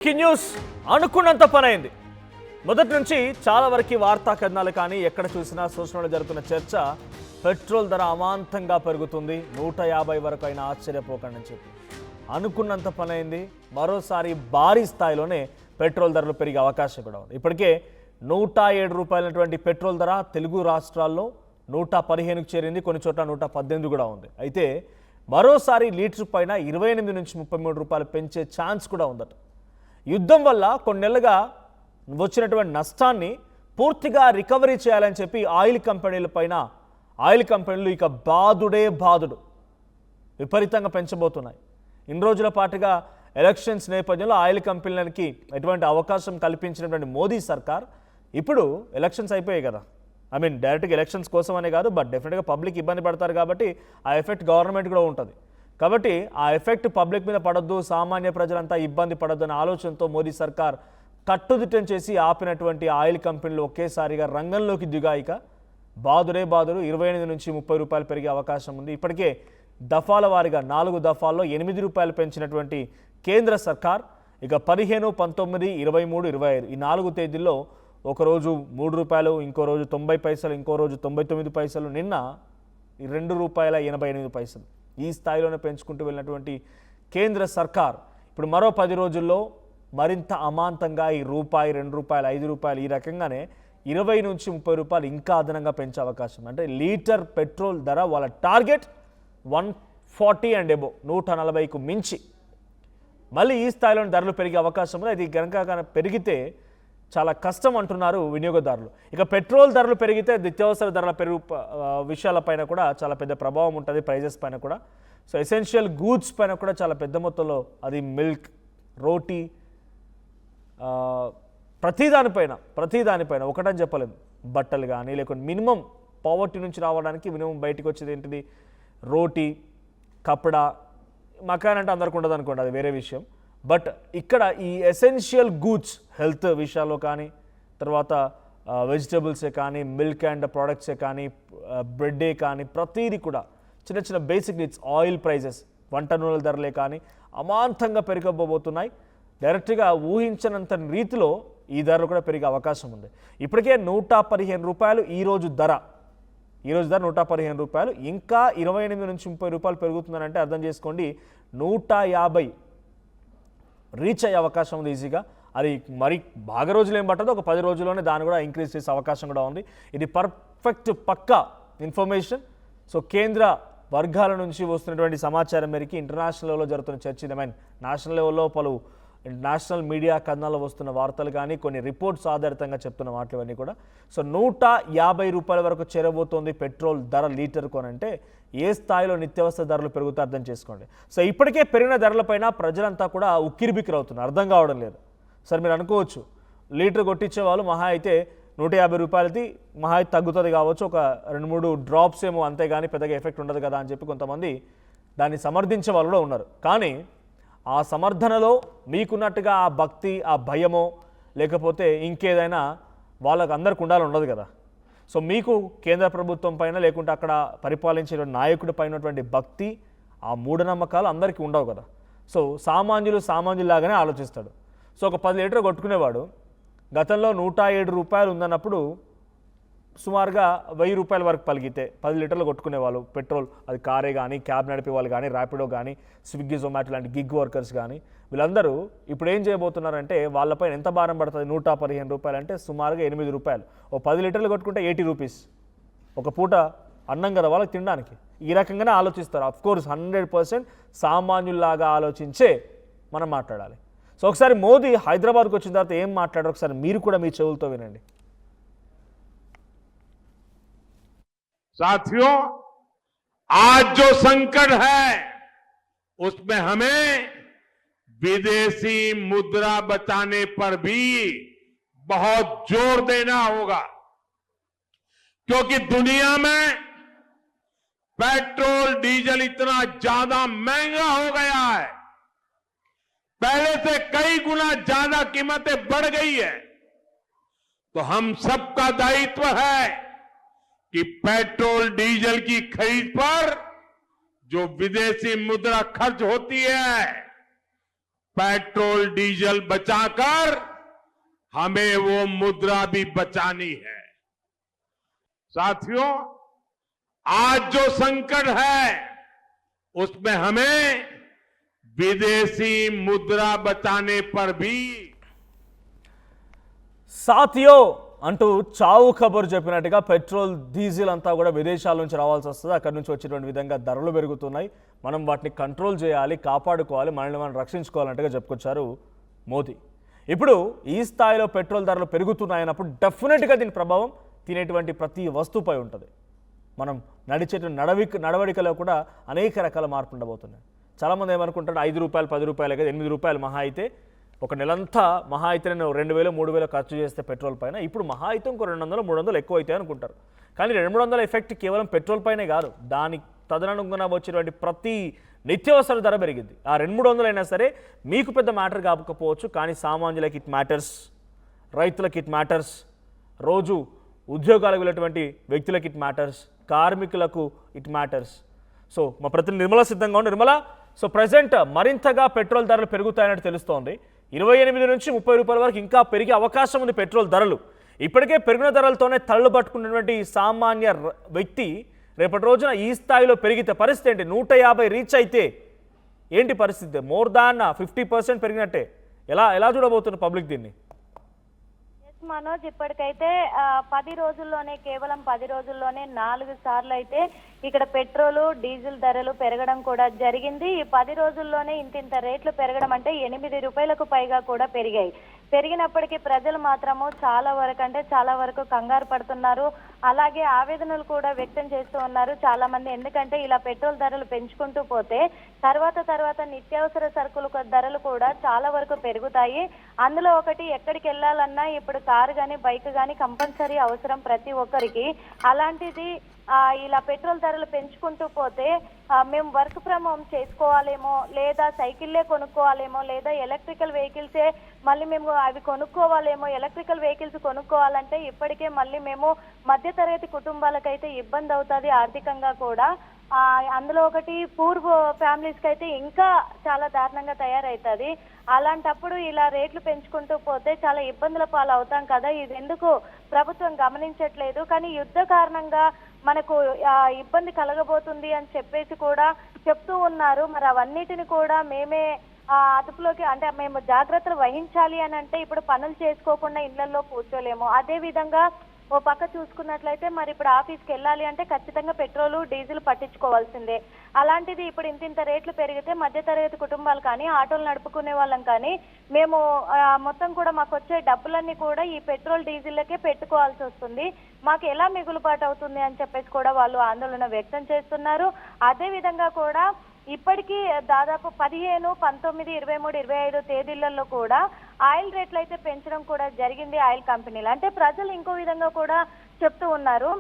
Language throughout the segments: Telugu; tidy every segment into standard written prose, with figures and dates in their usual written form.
న్యూస్ అనుకున్నంత పనైంది. మొదటి నుంచి చాలా వరకు వార్తా కథనాలు కానీ ఎక్కడ చూసినా సోషల్ జరుగుతున్న చర్చ పెట్రోల్ ధర అమాంతంగా పెరుగుతుంది, 150 వరకు అయినా ఆశ్చర్యపోకండి అని చెప్పి అనుకున్నంత పనైంది. మరోసారి భారీ స్థాయిలోనే పెట్రోల్ ధరలు పెరిగే అవకాశం కూడా ఉంది. ఇప్పటికే 107 రూపాయలటువంటి పెట్రోల్ ధర తెలుగు రాష్ట్రాల్లో 115కు చేరింది, కొన్ని చోట్ల 118 కూడా ఉంది. అయితే మరోసారి లీటర్ పైన 28 నుంచి 33 రూపాయలు పెంచే ఛాన్స్ కూడా ఉందట. యుద్ధం వల్ల కొన్నేళ్లుగా వచ్చినటువంటి నష్టాన్ని పూర్తిగా రికవరీ చేయాలని చెప్పి ఆయిల్ కంపెనీలు ఇక బాదుడు విపరీతంగా పెంచబోతున్నాయి. ఇన్ని రోజుల పాటుగా ఎలక్షన్స్ నేపథ్యంలో ఆయిల్ కంపెనీలకి ఎటువంటి అవకాశం కల్పించినటువంటి మోదీ సర్కార్ ఇప్పుడు ఎలక్షన్స్ అయిపోయాయి కదా, డైరెక్ట్గా ఎలక్షన్స్ కోసం అనే కాదు, బట్ డెఫినెట్గా పబ్లిక్ ఇబ్బంది పడతారు కాబట్టి ఆ ఎఫెక్ట్ గవర్నమెంట్ కూడా ఉంటుంది. కాబట్టి ఆ ఎఫెక్ట్ పబ్లిక్ మీద పడొద్దు, సామాన్య ప్రజలంతా ఇబ్బంది పడొద్దు అనే ఆలోచనతో మోదీ సర్కార్ కట్టుదిట్టం చేసి ఆపినటువంటి ఆయిల్ కంపెనీలు ఒకేసారిగా రంగంలోకి దిగాయిక బాదుడు 28 నుంచి 30 రూపాయలు పెరిగే అవకాశం ఉంది. ఇప్పటికే దఫాల వారీగా 4 దఫాల్లో 8 రూపాయలు పెంచినటువంటి కేంద్ర సర్కార్ ఇక 15, 19, 23, 25 ఈ 4 తేదీల్లో ఒకరోజు 3 రూపాయలు, ఇంకో రోజు 90 పైసలు, ఇంకో రోజు 99 పైసలు, నిన్న ₹2.88 ఈ స్థాయిలోనే పెంచుకుంటూ వెళ్ళినటువంటి కేంద్ర సర్కార్ ఇప్పుడు మరో 10 రోజుల్లో మరింత అమాంతంగా ఈ రూపాయి, ₹2, ₹5 ఈ రకంగానే 20 నుంచి 30 రూపాయలు ఇంకా అదనంగా పెంచే అవకాశం. అంటే లీటర్ పెట్రోల్ ధర వాళ్ళ టార్గెట్ 140 అండ్ అబోవ్, 140కు మించి మళ్ళీ ఈ స్థాయిలోని ధరలు పెరిగే అవకాశం ఉంది. అది కనుక పెరిగితే చాలా కష్టం అంటున్నారు వినియోగదారులు. ఇక పెట్రోల్ ధరలు పెరిగితే నిత్యావసర ధరల విషయాలపైన కూడా చాలా పెద్ద ప్రభావం ఉంటుంది, ప్రైజెస్ పైన కూడా. సో ఎసెన్షియల్ గూడ్స్ పైన కూడా చాలా పెద్ద మొత్తంలో, అది మిల్క్, రోటీ, ప్రతిదానిపైన ఒకటని చెప్పలేము. బట్టలు కానీ లేకుంటే మినిమం పావర్టీ నుంచి రావడానికి మినిమం బయటకు వచ్చేది ఏంటిది, రోటీ, కపడా, మకాన్ అంటే అందరికి ఉండదు అనుకోండి, అది వేరే విషయం. బట్ ఇక్కడ ఈ ఎసెన్షియల్ గూడ్స్, హెల్త్ విషయాల్లో కానీ, తర్వాత వెజిటబుల్సే కానీ, మిల్క్ అండ్ ప్రోడక్ట్సే కానీ, బ్రెడ్డే కానీ, ప్రతిదీ కూడా చిన్న చిన్న బేసిక్ నీడ్స్, ఆయిల్ ప్రైజెస్, వంట నూనెల ధరలే కానీ అమాంతంగా పెరగబోతున్నాయి. డైరెక్ట్గా ఊహించనంత రీతిలో ఈ ధరలు కూడా పెరిగే అవకాశం ఉంది. ఇప్పటికే 115 రూపాయలు ఈరోజు ధర 115 రూపాయలు, ఇంకా 28 నుంచి 30 రూపాయలు పెరుగుతుందని అంటే అర్థం చేసుకోండి 150 రీచ్ అయ్యే అవకాశం ఉంది ఈజీగా. అది మరి బాగా రోజులు ఏం పట్టదు, ఒక 10 రోజుల్లోనే దాన్ని కూడా ఇంక్రీజ్ చేసే అవకాశం కూడా ఉంది. ఇది పర్ఫెక్ట్ పక్కా ఇన్ఫర్మేషన్. సో కేంద్ర వర్గాల నుంచి వస్తున్నటువంటి సమాచారం మేరకు ఇంటర్నేషనల్ లెవెల్లో జరుగుతున్న చర్చ, నేషనల్ లెవెల్లో పలు నేషనల్ మీడియా కథనాల్లో వస్తున్న వార్తలు కానీ, కొన్ని రిపోర్ట్స్ ఆధారితంగా చెప్తున్న వాటి ఇవన్నీ కూడా. సో 150 రూపాయల వరకు చేరబోతోంది పెట్రోల్ ధర లీటర్ కొనంటే ఏ స్థాయిలో నిత్యావసర ధరలు పెరుగుతాయి అర్థం చేసుకోండి. సో ఇప్పటికే పెరిగిన ధరలపైన ప్రజలంతా కూడా ఉక్కిరిబిక్కిరి అవుతున్నారు, అర్థం కావడం లేదు. సరే మీరు అనుకోవచ్చు, లీటర్ కొట్టించే వాళ్ళు మహా అయితే 150 రూపాయలది మహా అయితే తగ్గుతుంది కావచ్చు, ఒక 2-3 డ్రాప్స్ ఏమో, అంతేగాని పెద్దగా ఎఫెక్ట్ ఉండదు కదా అని చెప్పి కొంతమంది దాన్ని సమర్థించే వాళ్ళు కూడా ఉన్నారు. కానీ ఆ సమర్థనలో మీకున్నట్టుగా ఆ భక్తి, ఆ భయమో లేకపోతే ఇంకేదైనా వాళ్ళకు అందరికి ఉండదు కదా. సో మీకు కేంద్ర ప్రభుత్వం పైన లేకుంటే అక్కడ పరిపాలించే నాయకుడి పైన ఉన్నటువంటి భక్తి, ఆ మూఢనమ్మకాలు అందరికీ ఉండవు కదా. సో సామాన్యులాగానే ఆలోచిస్తాడు. సో ఒక 10 లీటర్ కొట్టుకునేవాడు గతంలో 107 రూపాయలు ఉందన్నప్పుడు సుమారుగా 1000 రూపాయల వరకు పలిగితే 10 లీటర్లు కొట్టుకునేవాళ్ళు పెట్రోల్. అది కారే కానీ, క్యాబ్ నడిపే వాళ్ళు కానీ, ర్యాపిడో కానీ, స్విగ్గీ, జొమాటో లాంటి గిగ్ వర్కర్స్ కానీ, వీళ్ళందరూ ఇప్పుడు ఏం చేయబోతున్నారంటే వాళ్ళపైన ఎంత భారం పడుతుంది, 115 రూపాయలు అంటే సుమారుగా 8 రూపాయలు. ఓ 10 లీటర్లు కొట్టుకుంటే 80 రూపీస్, ఒక పూట అన్నం కదా వాళ్ళకి తినడానికి. ఈ రకంగానే ఆలోచిస్తారు. అఫ్కోర్స్ 100% సామాన్యుల్లాగా ఆలోచించే మనం మాట్లాడాలి. సో ఒకసారి మోదీ హైదరాబాద్కి వచ్చిన తర్వాత ఏం మాట్లాడారు ఒకసారి మీరు కూడా మీ చెవులతో వినండి. साथियों, आज जो संकट है उसमें हमें विदेशी मुद्रा बचाने पर भी बहुत जोर देना होगा, क्योंकि दुनिया में पेट्रोल डीजल इतना ज्यादा महंगा हो गया है, पहले से कई गुना ज्यादा कीमतें बढ़ गई है. तो हम सबका दायित्व है कि पेट्रोल डीजल की खरीद पर जो विदेशी मुद्रा खर्च होती है पेट्रोल डीजल बचाकर हमें वो मुद्रा भी बचानी है। साथियों, आज जो संकट है उसमें हमें विदेशी मुद्रा बचाने पर भी సాథియో అంటూ చావు కబురు చెప్పినట్టుగా పెట్రోల్ డీజిల్ అంతా కూడా విదేశాల నుంచి రావాల్సి వస్తుంది. అక్కడి నుంచి వచ్చేటువంటి విధంగా ధరలు పెరుగుతున్నాయి. మనం వాటిని కంట్రోల్ చేయాలి, కాపాడుకోవాలి, మనల్ని మనం రక్షించుకోవాలంటగా చెప్పుకొచ్చారు మోదీ. ఇప్పుడు ఈ స్థాయిలో పెట్రోల్ ధరలు పెరుగుతున్నాయన్నప్పుడు డెఫినెట్గా దీని ప్రభావం తినేటువంటి ప్రతి వస్తువుపై ఉంటుంది. మనం నడిచేటువంటి నడవడికలో కూడా అనేక రకాల మార్పులు ఉండబోతున్నాయి. చాలామంది ఏమనుకుంటారు 5 రూపాయలు 10 రూపాయలు కదా, 8 రూపాయలు మహా అయితే ఒక నెలంతా మహా అయితే నేను 2000 3000 ఖర్చు చేస్తే పెట్రోల్ పైన ఇప్పుడు మహా అయితే ఇంకో 200 300 ఎక్కువ అవుతాయి అనుకుంటారు. కానీ 200-300 ఎఫెక్ట్ కేవలం పెట్రోల్ పైనే కాదు, దాని తదనుగుణంగా వచ్చేటువంటి ప్రతి నిత్యావసర ధర పెరిగింది. ఆ 200-300 అయినా సరే మీకు పెద్ద మ్యాటర్ కాకపోవచ్చు, కానీ సామాన్యులకి ఇట్ మ్యాటర్స్, రైతులకి ఇట్ మ్యాటర్స్, రోజు ఉద్యోగాలకు వెళ్ళేటువంటి వ్యక్తులకి ఇట్ మ్యాటర్స్, కార్మికులకు ఇట్ మ్యాటర్స్. సో మా ప్రతినిధి నిర్మల సిద్ధంగా ఉంది. నిర్మల, సో ప్రజెంట్ మరింతగా పెట్రోల్ ధరలు పెరుగుతాయన్నట్టు తెలుస్తోంది. 28 నుంచి 30 రూపాయల వరకు ఇంకా పెరిగే అవకాశం ఉంది పెట్రోల్ ధరలు. ఇప్పటికే పెరిగిన ధరలతోనే తళ్ళు పట్టుకున్నటువంటి సామాన్య వ్యక్తి రేపటి రోజున ఈ స్థాయిలో పెరిగితే పరిస్థితి ఏంటి? 150 రీచ్ అయితే ఏంటి పరిస్థితి? More than 50% పెరిగినట్టే. ఎలా చూడబోతున్నారు పబ్లిక్ దీన్ని? మనోజ్, ఇప్పటికైతే 10 రోజుల్లోనే, కేవలం 10 రోజుల్లోనే 4 సార్లు అయితే ఇక్కడ పెట్రోలు డీజిల్ ధరలు పెరగడం కూడా జరిగింది. ఈ 10 రోజుల్లోనే ఇంత రేట్లు పెరగడం అంటే 8 రూపాయలకు పైగా కూడా పెరిగాయి. పెరిగినప్పటికీ ప్రజలు మాత్రము చాలా వరకు కంగారు పడుతున్నారు. అలాగే ఆవేదనలు కూడా వ్యక్తం చేస్తూ ఉన్నారు చాలా మంది. ఎందుకంటే ఇలా పెట్రోల్ ధరలు పెంచుకుంటూ పోతే తర్వాత నిత్యావసర సరుకుల ధరలు కూడా చాలా వరకు పెరుగుతాయి. అందులో ఒకటి, ఎక్కడికి వెళ్ళాలన్నా ఇప్పుడు కారు కానీ బైక్ కానీ కంపల్సరీ అవసరం ప్రతి ఒక్కరికి. అలాంటిది ఇలా పెట్రోల్ ధరలు పెంచుకుంటూ పోతే మేము వర్క్ ఫ్రమ్ హోమ్ చేసుకోవాలేమో, లేదా సైకిల్లే కొనుక్కోవాలేమో, లేదా ఎలక్ట్రికల్ వెహికల్సే మళ్ళీ మేము అవి కొనుక్కోవాలేమో. ఎలక్ట్రికల్ వెహికల్స్ కొనుక్కోవాలంటే ఇప్పటికే మళ్ళీ మేము మధ్యతరగతి కుటుంబాలకైతే ఇబ్బంది అవుతుంది ఆర్థికంగా కూడా. అందులో ఒకటి పూర్ ఫ్యామిలీస్కి అయితే ఇంకా చాలా దారుణంగా తయారవుతుంది. అలాంటప్పుడు ఇలా రేట్లు పెంచుకుంటూ పోతే చాలా ఇబ్బందుల పాలు అవుతాం కదా. ఇది ఎందుకు ప్రభుత్వం గమనించట్లేదు? కానీ యుద్ధ కారణంగా మనకు ఇబ్బంది కలగబోతుంది అని చెప్పేసి కూడా చెప్తూ ఉన్నారు. మరి అవన్నిటిని కూడా మేమే అదుపులోకి, అంటే మేము జాగ్రత్తలు వహించాలి అని అంటే ఇప్పుడు పనులు చేసుకోకుండా ఇళ్లలో కూర్చోలేము. అదే విధంగా ఓ పక్క చూసుకున్నట్లయితే మరి ఇప్పుడు ఆఫీస్కి వెళ్ళాలి అంటే ఖచ్చితంగా పెట్రోలు డీజిల్ పట్టించుకోవాల్సిందే. అలాంటిది ఇప్పుడు ఇంత రేట్లు పెరిగితే మధ్యతరగతి కుటుంబాలు కానీ, ఆటోలు నడుపుకునే వాళ్ళం కానీ, మేము మొత్తం కూడా మాకు వచ్చే డబ్బులన్నీ కూడా ఈ పెట్రోల్ డీజిల్లకే పెట్టుకోవాల్సి వస్తుంది. మాకు ఎలా మిగులుబాటు అవుతుంది అని చెప్పేసి కూడా వాళ్ళు ఆందోళన వ్యక్తం చేస్తున్నారు. అదే విధంగా కూడా ఇప్పటికీ దాదాపు 15, 19, 23, 25 తేదీలలో కూడా ఆయిల్ రేట్లు అయితే పెంచడం కూడా జరిగింది ఆయిల్ కంపెనీలు. అంటే ప్రజలు ఇంకో విధంగా కూడా చెప్తూ ఉన్నారు,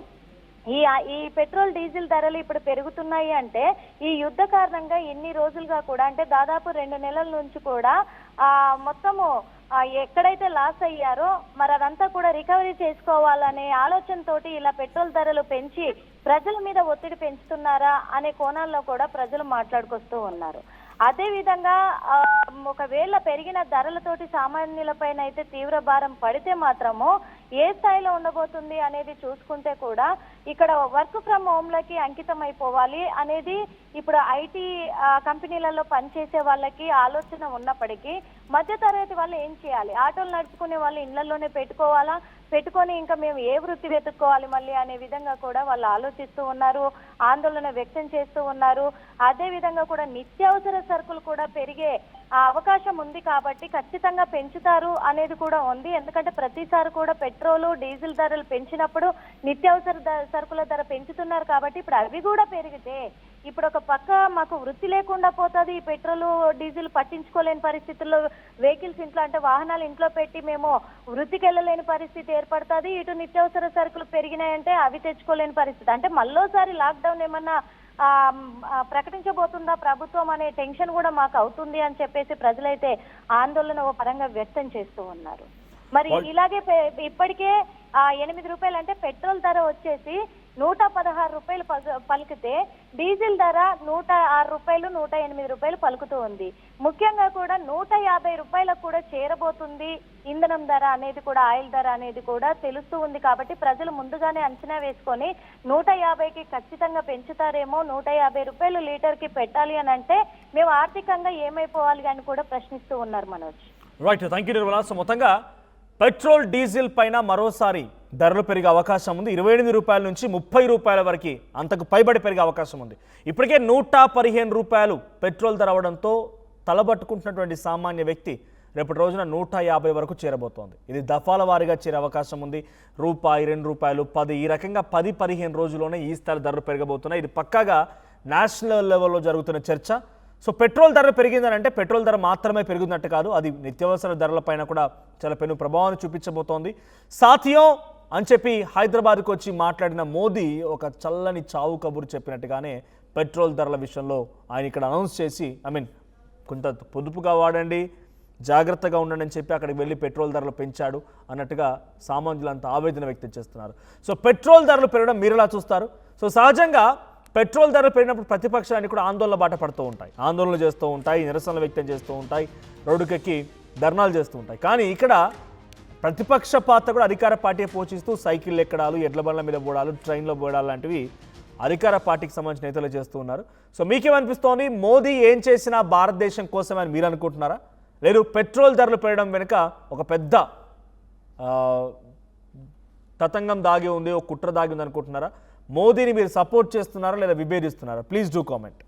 ఈ పెట్రోల్ డీజిల్ ధరలు ఇప్పుడు పెరుగుతున్నాయి అంటే ఈ యుద్ధ కారణంగా ఎన్ని రోజులుగా కూడా, అంటే దాదాపు 2 నెలల నుంచి కూడా మొత్తము ఎక్కడైతే లాస్ అయ్యారో మరి అదంతా కూడా రికవరీ చేసుకోవాలనే ఆలోచనతోటి ఇలా పెట్రోల్ ధరలు పెంచి ప్రజల మీద ఒత్తిడి పెంచుతున్నారా అనే కోణాల్లో కూడా ప్రజలు మాట్లాడుకొస్తూ ఉన్నారు. అదే విధంగా ఒకవేళ పెరిగిన ధరలతోటి సామాన్యులపైన అయితే తీవ్ర భారం పడితే మాత్రము ఏ స్థాయిలో ఉండబోతుంది అనేది చూసుకుంటే కూడా ఇక్కడ వర్క్ ఫ్రమ్ హోమ్లకి అంకితం అయిపోవాలి అనేది ఇప్పుడు ఐటీ కంపెనీలలో పనిచేసే వాళ్ళకి ఆలోచన ఉన్నప్పటికీ మధ్యతరగతి వాళ్ళు ఏం చేయాలి? ఆటోలు నడుపుకునే వాళ్ళు ఇళ్లలోనే పెట్టుకొని ఇంకా మేము ఏ వృత్తి వెతుక్కోవాలి మళ్ళీ అనే విధంగా కూడా వాళ్ళు ఆలోచిస్తూ ఉన్నారు, ఆందోళన వ్యక్తం చేస్తూ ఉన్నారు. అదే విధంగా కూడా నిత్యావసర సరుకులు కూడా పెరిగే అవకాశం ఉంది కాబట్టి ఖచ్చితంగా పెంచుతారు అనేది కూడా ఉంది. ఎందుకంటే ప్రతిసారి కూడా పెట్రోలు డీజిల్ ధరలు పెంచినప్పుడు నిత్యావసర సరుకుల ధర పెంచుతున్నారు కాబట్టి ఇప్పుడు అవి కూడా పెరిగితే ఇప్పుడు ఒక పక్క మాకు వృత్తి లేకుండా పోతుంది. ఈ పెట్రోల్ డీజిల్ పట్టించుకోలేని పరిస్థితుల్లో వెహికల్స్ ఇంట్లో, అంటే వాహనాలు ఇంట్లో పెట్టి మేము వృత్తికి వెళ్ళలేని పరిస్థితి ఏర్పడుతుంది. ఇటు నిత్యావసర సరుకులు పెరిగినాయంటే అవి తెచ్చుకోలేని పరిస్థితి. అంటే మళ్ళోసారి లాక్డౌన్ ఏమన్నా ప్రకటించబోతుందా ప్రభుత్వం అనే టెన్షన్ కూడా మాకు అవుతుంది అని చెప్పేసి ప్రజలైతే ఆందోళన ఓ పరంగా వ్యక్తం చేస్తూ ఉన్నారు. మరి ఇలాగే ఇప్పటికే 8 రూపాయలు, అంటే పెట్రోల్ ధర వచ్చేసి 116 రూపాయలు పలికితే డీజిల్ ధర 106 రూపాయలు 108 రూపాయలు పలుకుతూ ఉంది. ముఖ్యంగా కూడా 150 రూపాయలకు కూడా చేరబోతుంది ఇంధనం ధర అనేది కూడా, ఆయిల్ ధర అనేది కూడా తెలుస్తూ ఉంది. కాబట్టి ప్రజలు ముందుగానే అంచనా వేసుకొని 150కి ఖచ్చితంగా పెంచుతారేమో, 150 రూపాయలు లీటర్ కి పెట్టాలి అని అంటే మేము ఆర్థికంగా ఏమైపోవాలి అని కూడా ప్రశ్నిస్తూ ఉన్నారు Manoj. Right, thank you Nirmala. So మొత్తంగా పెట్రోల్ డీజిల్ పైన మరోసారి ధరలు పెరిగే అవకాశం ఉంది. 28 రూపాయల నుంచి 30 రూపాయల వరకు అంతకు పైబడి పెరిగే అవకాశం ఉంది. ఇప్పటికే 115 రూపాయలు పెట్రోల్ ధర అవడంతో తలబట్టుకుంటున్నటువంటి సామాన్య వ్యక్తి రేపటి రోజున 150 వరకు చేరబోతోంది. ఇది దఫాల వారీగా చేరే అవకాశం ఉంది. రూపాయి, 2 రూపాయలు, 10 ఈ రకంగా 10-15 రోజుల్లోనే ఈ స్థాయి ధరలు పెరగబోతున్నాయి. ఇది పక్కాగా నేషనల్ లెవెల్లో జరుగుతున్న చర్చ. సో పెట్రోల్ ధర పెరిగిందని అంటే పెట్రోల్ ధర మాత్రమే పెరుగుతున్నట్టు కాదు, అది నిత్యావసర ధరలపైన కూడా చాలా పెను ప్రభావాన్ని చూపించబోతోంది. సాథియో అని చెప్పి హైదరాబాద్కు వచ్చి మాట్లాడిన మోదీ ఒక చల్లని చావు కబురు చెప్పినట్టుగానే పెట్రోల్ ధరల విషయంలో ఆయన ఇక్కడ అనౌన్స్ చేసి కొంత పొదుపుగా వాడండి, జాగ్రత్తగా ఉండండి అని చెప్పి అక్కడికి వెళ్ళి పెట్రోల్ ధరలు పెంచాడు అన్నట్టుగా సామాన్యులంతా ఆవేదన వ్యక్తం చేస్తున్నారు. సో పెట్రోల్ ధరలు పెరగడం మీరు ఎలా చూస్తారు? సో సహజంగా పెట్రోల్ ధరలు పెరిగినప్పుడు ప్రతిపక్షాన్ని కూడా ఆందోళన బాట పడుతూ ఉంటాయి, ఆందోళనలు చేస్తూ ఉంటాయి, నిరసనలు వ్యక్తం చేస్తూ ఉంటాయి, రోడ్డుకెక్కి ధర్నాలు చేస్తూ ఉంటాయి. కానీ ఇక్కడ ప్రతిపక్ష పాత్ర కూడా అధికార పార్టీ పోషిస్తూ సైకిల్ ఎక్కడాలు, ఎడ్ల బండ్ల మీద పోవడాలు, ట్రైన్లో పోవడాలు లాంటివి అధికార పార్టీకి సంబంధించిన నేతలు చేస్తూ ఉన్నారు. సో మీకేమనిపిస్తోంది? మోదీ ఏం చేసినా భారతదేశం కోసమే అని మీరు అనుకుంటున్నారా? లేదు పెట్రోల్ ధరలు పెరగడం వెనుక ఒక పెద్ద తతంగం దాగి ఉంది, ఒక కుట్ర దాగి ఉంది అనుకుంటున్నారా? మోదీని మీరు సపోర్ట్ చేస్తున్నారా లేదా విభేదిస్తున్నారా? Please do comment.